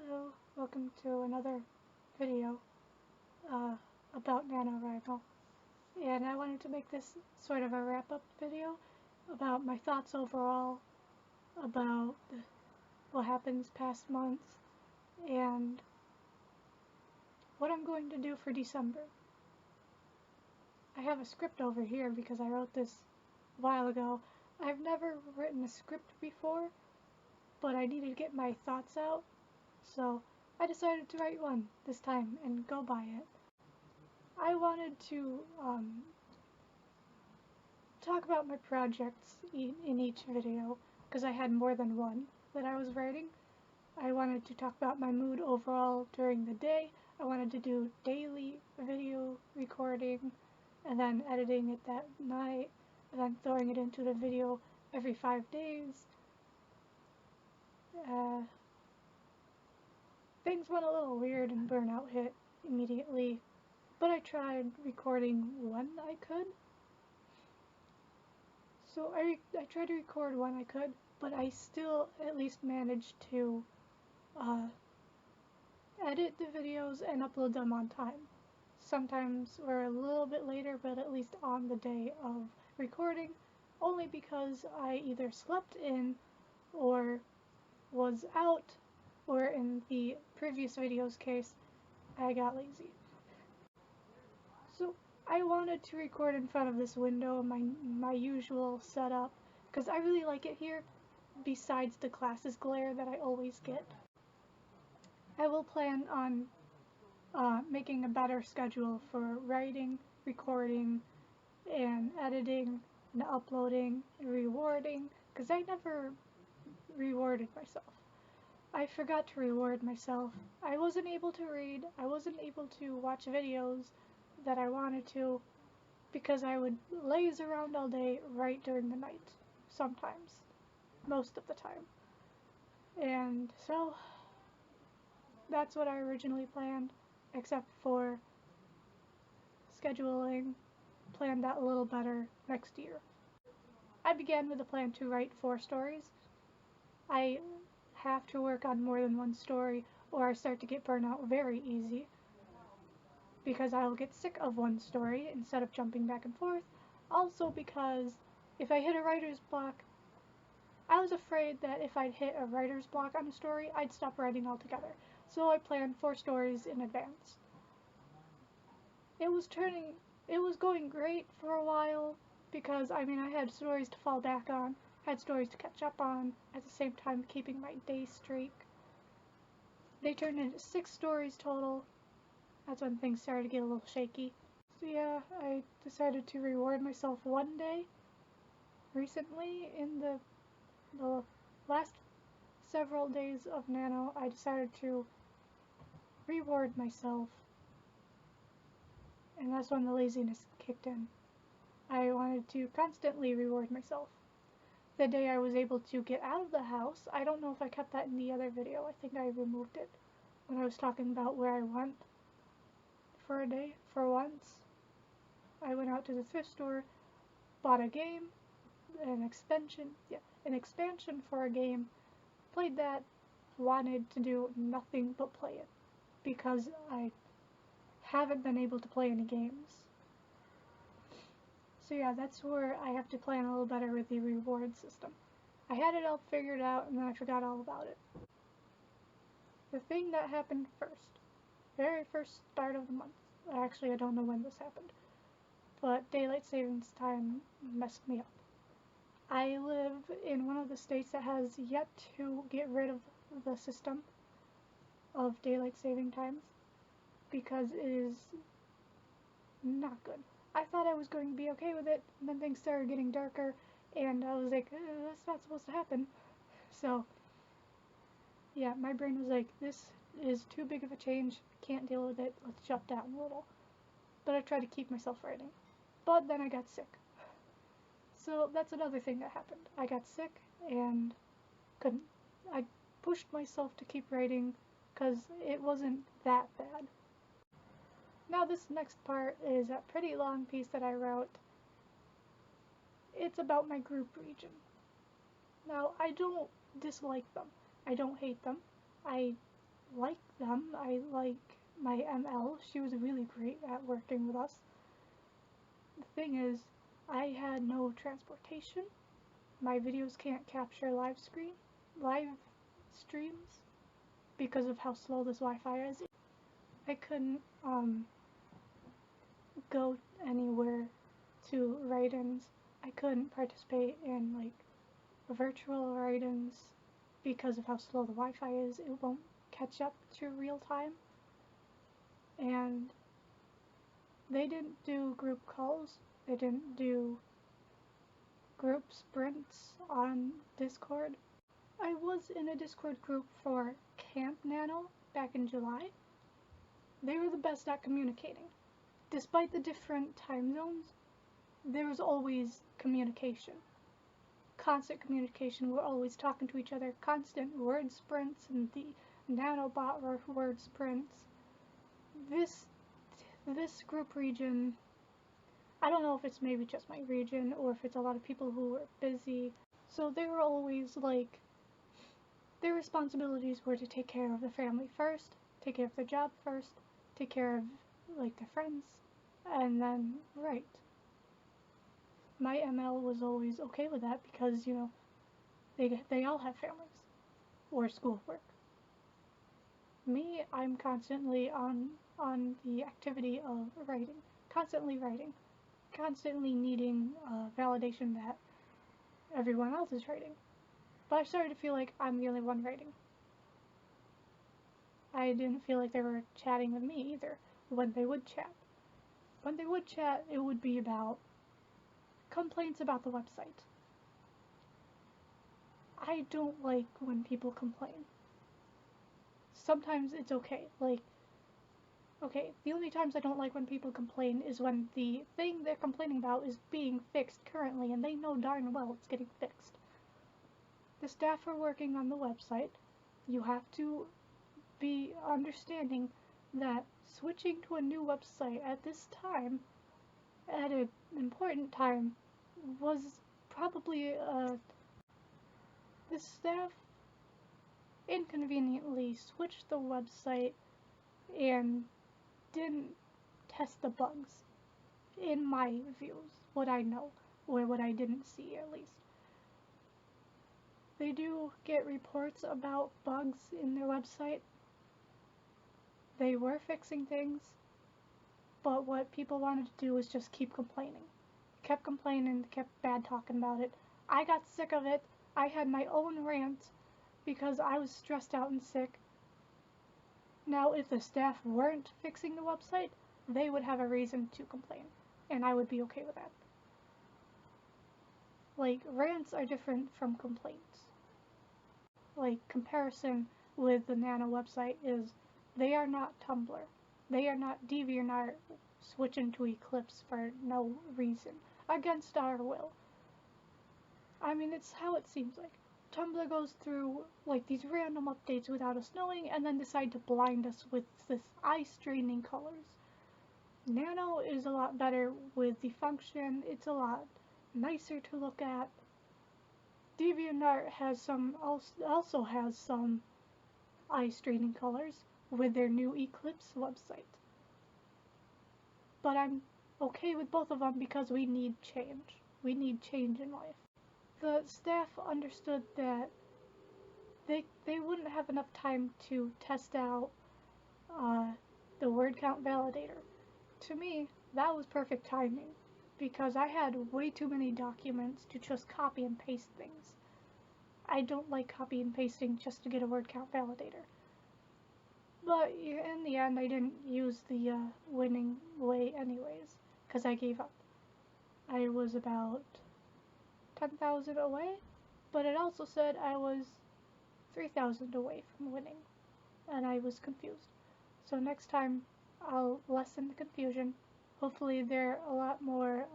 Hello, welcome to another video about NaNoWriMo. And I wanted to make this sort of a wrap-up video about my thoughts overall about what happens past months and what I'm going to do for December. I have a script over here because I wrote this a while ago. I've never written a script before, but I needed to get my thoughts out. So I decided to write one this time and go by it. I wanted to talk about my projects in each video because I had more than one that I was writing. I wanted to talk about my mood overall during the day. I wanted to do daily video recording and then editing it that night and then throwing it into the video every 5 days. Things went a little weird and burnout hit immediately, but I tried recording when I could. So I tried to record when I could, but I still at least managed to edit the videos and upload them on time. Sometimes we're a little bit later, but at least on the day of recording, only because I either slept in or was out, or in the previous video's case, I got lazy. So I wanted to record in front of this window, my usual setup, because I really like it here, besides the classes glare that I always get. I will plan on making a better schedule for writing, recording, and editing, and uploading, and rewarding, because I never rewarded myself. I forgot to reward myself. I wasn't able to read, I wasn't able to watch videos that I wanted to because I would laze around all day right during the night, sometimes, most of the time. And so, that's what I originally planned, except for scheduling, planned that a little better next year. I began with a plan to write 4 stories. I have to work on more than one story or I start to get burnout very easy because I will get sick of one story instead of jumping back and forth. Also because if I hit a writer's block, I was afraid that if I'd hit a writer's block on a story, I'd stop writing altogether. So I planned 4 stories in advance. It was going great for a while because I had stories to fall back on, had stories to catch up on, at the same time keeping my day streak. They turned into 6 stories total. That's when things started to get a little shaky. So yeah, I decided to reward myself one day recently. In the last several days of Nano, I decided to reward myself, and that's when the laziness kicked in. I wanted to constantly reward myself. The day I was able to get out of the house, I don't know if I kept that in the other video, I think I removed it when I was talking about where I went for a day. For once, I went out to the thrift store, bought a game, an expansion for a game, played that, wanted to do nothing but play it, because I haven't been able to play any games. So yeah, that's where I have to plan a little better with the reward system. I had it all figured out and then I forgot all about it. The thing that happened first, very first start of the month, actually I don't know when this happened, but daylight savings time messed me up. I live in one of the states that has yet to get rid of the system of daylight saving times because it is not good. I thought I was going to be okay with it, and then things started getting darker, and I was like, that's not supposed to happen. So, yeah, my brain was like, this is too big of a change, can't deal with it, let's shut down a little. But I tried to keep myself writing. But then I got sick. So that's another thing that happened. I got sick, and I pushed myself to keep writing, because it wasn't that bad. Now this next part is a pretty long piece that I wrote. It's about my group region. Now, I don't dislike them. I don't hate them. I like them. I like my ML. She was really great at working with us. The thing is, I had no transportation. My videos can't capture live streams because of how slow this Wi-Fi is. I couldn't go anywhere to write-ins. I couldn't participate in like virtual write-ins because of how slow the Wi-Fi is. It won't catch up to real time. And they didn't do group calls. They didn't do group sprints on Discord. I was in a Discord group for Camp Nano back in July. They were the best at communicating. Despite the different time zones, there was always communication. Constant communication. We're always talking to each other. Constant word sprints and the nanobot word sprints. This group region, I don't know if it's maybe just my region or if it's a lot of people who were busy. So they were always like, their responsibilities were to take care of the family first, take care of their job first, take care of like their friends, and then write. My ML was always okay with that because, you know, they all have families or schoolwork. Me, I'm constantly on the activity of writing, constantly needing validation that everyone else is writing. But I started to feel like I'm the only one writing. I didn't feel like they were chatting with me either when they would chat. When they would chat, it would be about complaints about the website. I don't like when people complain. Sometimes it's okay. Like, okay, the only times I don't like when people complain is when the thing they're complaining about is being fixed currently and they know darn well it's getting fixed. The staff are working on the website. You have to be understanding that switching to a new website at this time, at an important time, was probably the staff inconveniently switched the website and didn't test the bugs, in my views, what I know, or what I didn't see at least. They do get reports about bugs in their website. They were fixing things, but what people wanted to do was just keep complaining. Kept complaining, kept bad talking about it. I got sick of it. I had my own rant because I was stressed out and sick. Now, if the staff weren't fixing the website, they would have a reason to complain, and I would be okay with that. Like, rants are different from complaints. Like, comparison with the Nano website is they are not Tumblr. They are not DeviantArt switching to Eclipse for no reason, against our will. I mean, it's how it seems like. Tumblr goes through, like, these random updates without us knowing, and then decide to blind us with this eye-straining colors. Nano is a lot better with the function. It's a lot nicer to look at. DeviantArt has also has some eye-straining colors with their new Eclipse website. But I'm okay with both of them because we need change. We need change in life. The staff understood that they wouldn't have enough time to test out the word count validator. To me, that was perfect timing because I had way too many documents to just copy and paste things. I don't like copy and pasting just to get a word count validator. But in the end, I didn't use the winning way anyways, because I gave up. I was about 10,000 away, but it also said I was 3,000 away from winning, and I was confused. So next time, I'll lessen the confusion. Hopefully they're a lot more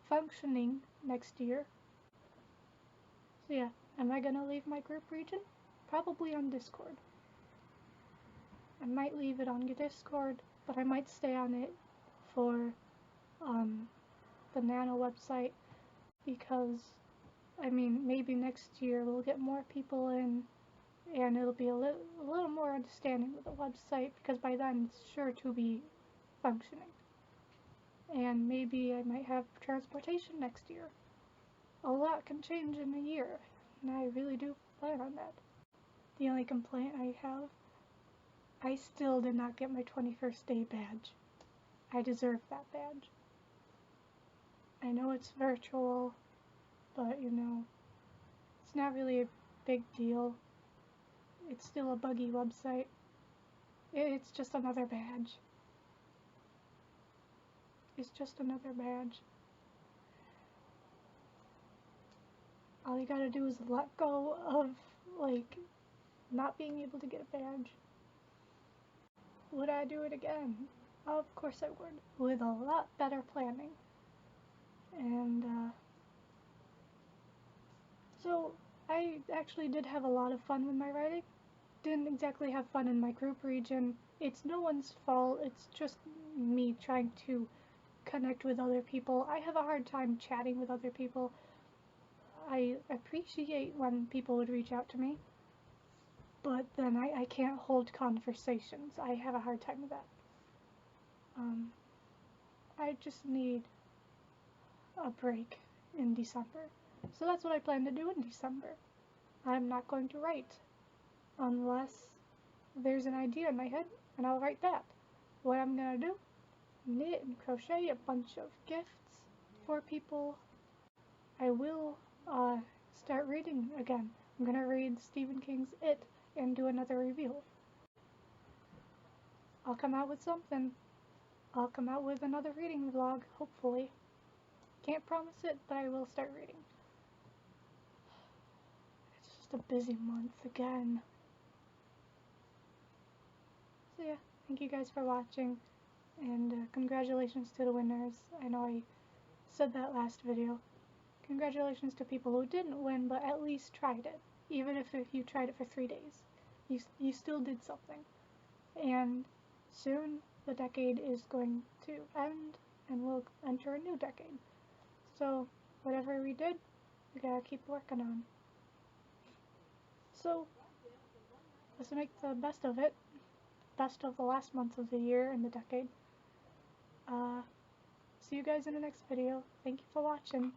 functioning next year. So yeah, am I gonna leave my group region? Probably on Discord. I might leave it on Discord, but I might stay on it for the Nano website because, I mean, maybe next year we'll get more people in and it'll be a little more understanding with the website, because by then it's sure to be functioning. And maybe I might have transportation next year. A lot can change in a year, and I really do plan on that. The only complaint I have, I still did not get my 21st day badge. I deserve that badge. I know it's virtual, but you know, it's not really a big deal. It's still a buggy website. It's just another badge. It's just another badge. All you gotta do is let go of, like, not being able to get a badge. Would I do it again? Of course I would, with a lot better planning. And, so I actually did have a lot of fun with my writing. Didn't exactly have fun in my group region. It's no one's fault, it's just me trying to connect with other people. I have a hard time chatting with other people. I appreciate when people would reach out to me, but then I can't hold conversations. I have a hard time with that. I just need a break in December. So that's what I plan to do in December. I'm not going to write unless there's an idea in my head, and I'll write that. What I'm gonna do, knit and crochet a bunch of gifts for people. I will start reading again. I'm gonna read Stephen King's It and do another review. I'll come out with something. I'll come out with another reading vlog, hopefully. Can't promise it, but I will start reading. It's just a busy month again. So yeah, thank you guys for watching, and congratulations to the winners. I know I said that last video. Congratulations to people who didn't win, but at least tried it. Even if you tried it for 3 days. You still did something. And soon the decade is going to end, and we'll enter a new decade. So whatever we did, we gotta keep working on. So let's make the best of it. Best of the last month of the year and the decade. See you guys in the next video. Thank you for watching.